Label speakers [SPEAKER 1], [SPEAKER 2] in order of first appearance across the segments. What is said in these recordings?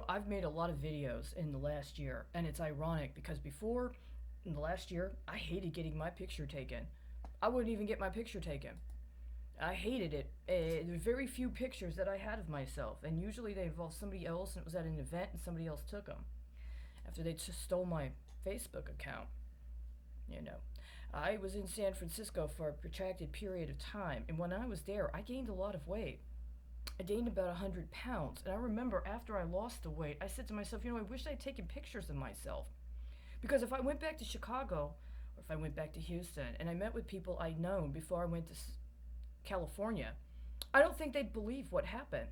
[SPEAKER 1] I've made a lot of videos in the last year, and it's ironic because before, in the last year, I hated getting my picture taken. I wouldn't even get my picture taken. I hated it. There were very few pictures that I had of myself, and usually they involved somebody else, and it was at an event, and somebody else took them. After they just stole my Facebook account, you know. I was in San Francisco for a protracted period of time, and when I was there, I gained a lot of weight. I gained about 100 pounds. And I remember after I lost the weight, I said to myself, I wish I'd taken pictures of myself. Because if I went back to Chicago, or if I went back to Houston, and I met with people I'd known before I went to California, I don't think they'd believe what happened.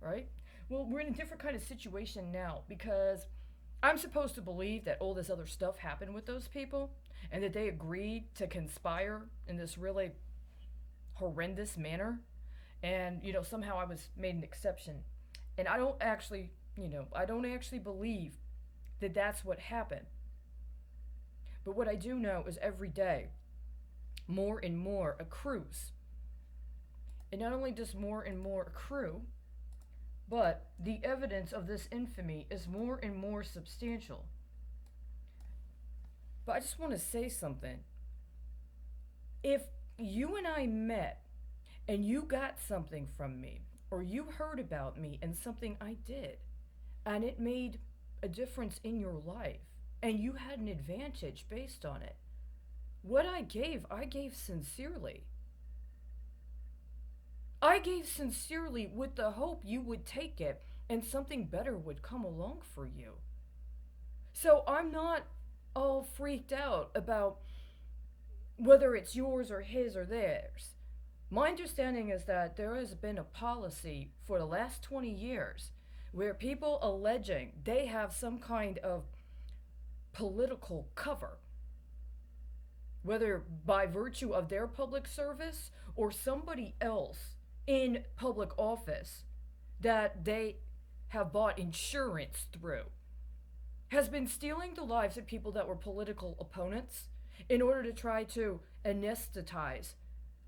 [SPEAKER 1] Right? Well, we're in a different kind of situation now because I'm supposed to believe that all this other stuff happened with those people and that they agreed to conspire in this really horrendous manner. And, somehow I was made an exception. And I don't actually believe that that's what happened. But what I do know is every day, more and more accrues. And not only does more and more accrue, but the evidence of this infamy is more and more substantial. But I just want to say something. If you and I met and you got something from me, or you heard about me and something I did, and it made a difference in your life, and you had an advantage based on it, what I gave sincerely. I gave sincerely with the hope you would take it and something better would come along for you. So I'm not all freaked out about whether it's yours or his or theirs. My understanding is that there has been a policy for the last 20 years where people alleging they have some kind of political cover, whether by virtue of their public service or somebody else in public office that they have bought insurance through, has been stealing the lives of people that were political opponents in order to try to anesthetize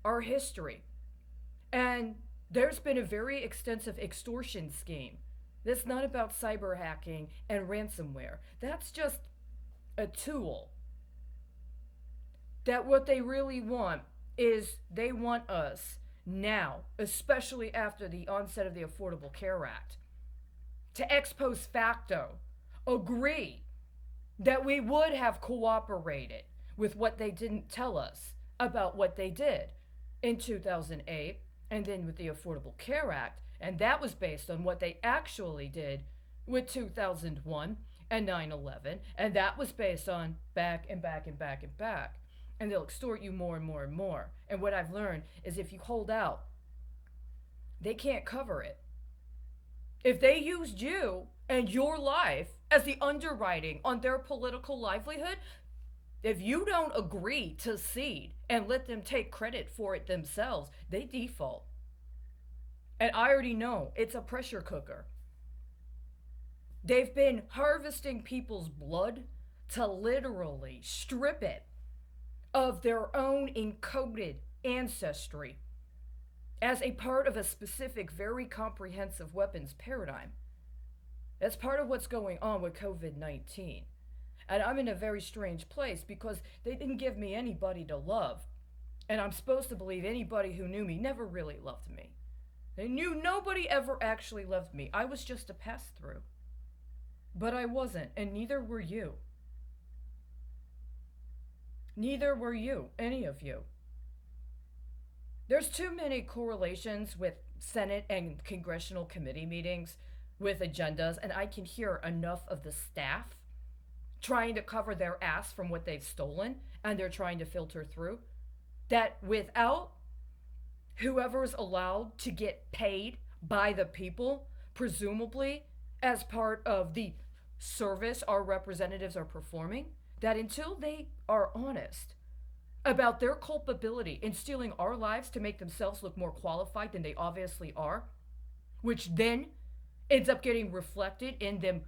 [SPEAKER 1] our history. And there's been a very extensive extortion scheme. That's not about cyber hacking and ransomware. That's just a tool. That what they really want is they want us now, especially after the onset of the Affordable Care Act, to ex post facto agree that we would have cooperated with what they didn't tell us about what they did in 2008 and then with the Affordable Care Act. And that was based on what they actually did with 2001 and 9/11. And that was based on back and back and back and back. And they'll extort you more and more and more. And what I've learned is if you hold out, they can't cover it. If they used you and your life as the underwriting on their political livelihood, if you don't agree to cede and let them take credit for it themselves, they default. And I already know it's a pressure cooker. They've been harvesting people's blood to literally strip it of their own encoded ancestry as a part of a specific, very comprehensive weapons paradigm. That's part of what's going on with COVID-19. And I'm in a very strange place because they didn't give me anybody to love. And I'm supposed to believe anybody who knew me never really loved me. They knew nobody ever actually loved me. I was just a pass-through. But I wasn't, and neither were you. Neither were you, any of you. There's too many correlations with Senate and congressional committee meetings with agendas, and I can hear enough of the staff trying to cover their ass from what they've stolen and they're trying to filter through, that without whoever's allowed to get paid by the people, presumably as part of the service our representatives are performing, that until they are honest about their culpability in stealing our lives to make themselves look more qualified than they obviously are, which then ends up getting reflected in them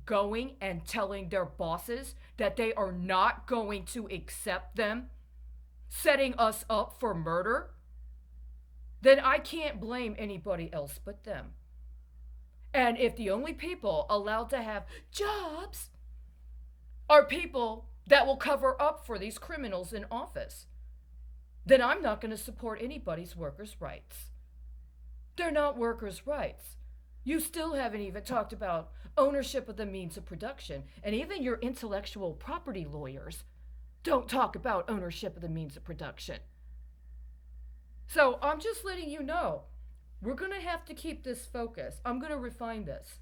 [SPEAKER 1] going and telling their bosses that they are not going to accept them, setting us up for murder, then I can't blame anybody else but them. And if the only people allowed to have jobs are people that will cover up for these criminals in office, then I'm not going to support anybody's workers' rights. They're not workers' rights. You still haven't even talked about ownership of the means of production. And even your intellectual property lawyers don't talk about ownership of the means of production. So I'm just letting you know, we're going to have to keep this focus. I'm going to refine this.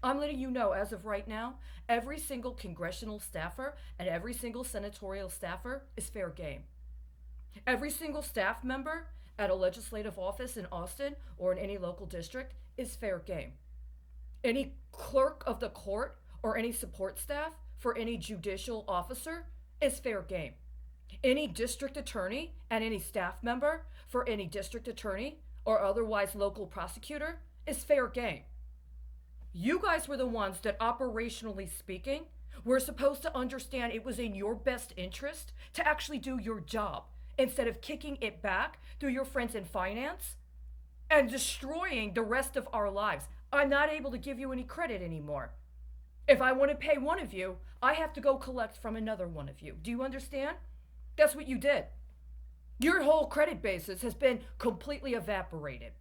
[SPEAKER 1] I'm letting you know, as of right now, every single congressional staffer and every single senatorial staffer is fair game. Every single staff member at a legislative office in Austin or in any local district is fair game. Any clerk of the court or any support staff for any judicial officer is fair game. Any district attorney and any staff member for any district attorney or otherwise local prosecutor is fair game. You guys were the ones that, operationally speaking, were supposed to understand it was in your best interest to actually do your job instead of kicking it back through your friends in finance and destroying the rest of our lives. I'm not able to give you any credit anymore. If I want to pay one of you, I have to go collect from another one of you. Do you understand? That's what you did. Your whole credit basis has been completely evaporated.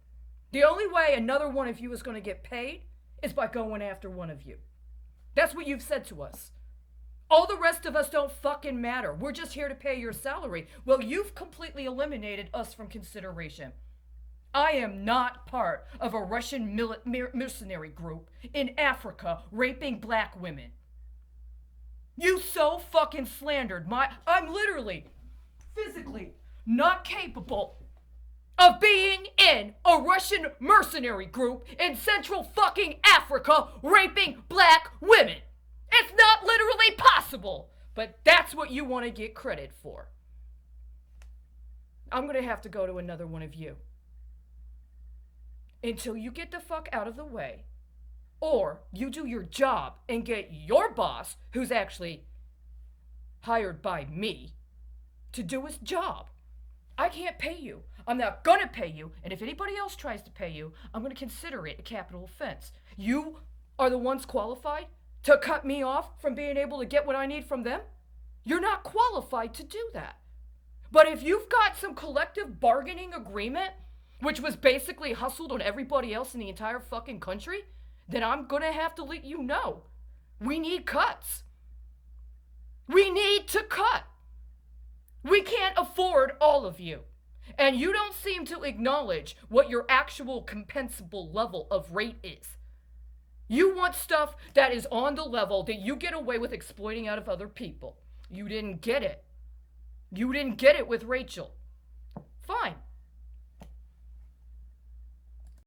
[SPEAKER 1] The only way another one of you is going to get paid is by going after one of you. That's what you've said to us. All the rest of us don't fucking matter. We're just here to pay your salary. Well, you've completely eliminated us from consideration. I am not part of a Russian mercenary group in Africa raping black women. You so fucking slandered I'm literally, physically not capable of being in a Russian mercenary group in Central fucking Africa raping black women. It's not literally possible, but that's what you want to get credit for. I'm going to have to go to another one of you until you get the fuck out of the way, or you do your job and get your boss, who's actually hired by me, to do his job. I can't pay you. I'm not gonna pay you, and if anybody else tries to pay you, I'm gonna consider it a capital offense. You are the ones qualified to cut me off from being able to get what I need from them? You're not qualified to do that. But if you've got some collective bargaining agreement, which was basically hustled on everybody else in the entire fucking country, then I'm gonna have to let you know. We need cuts. We need to cut. We can't afford all of you. And you don't seem to acknowledge what your actual compensable level of rate is. You want stuff that is on the level that you get away with exploiting out of other people. You didn't get it. You didn't get it with Rachel. Fine.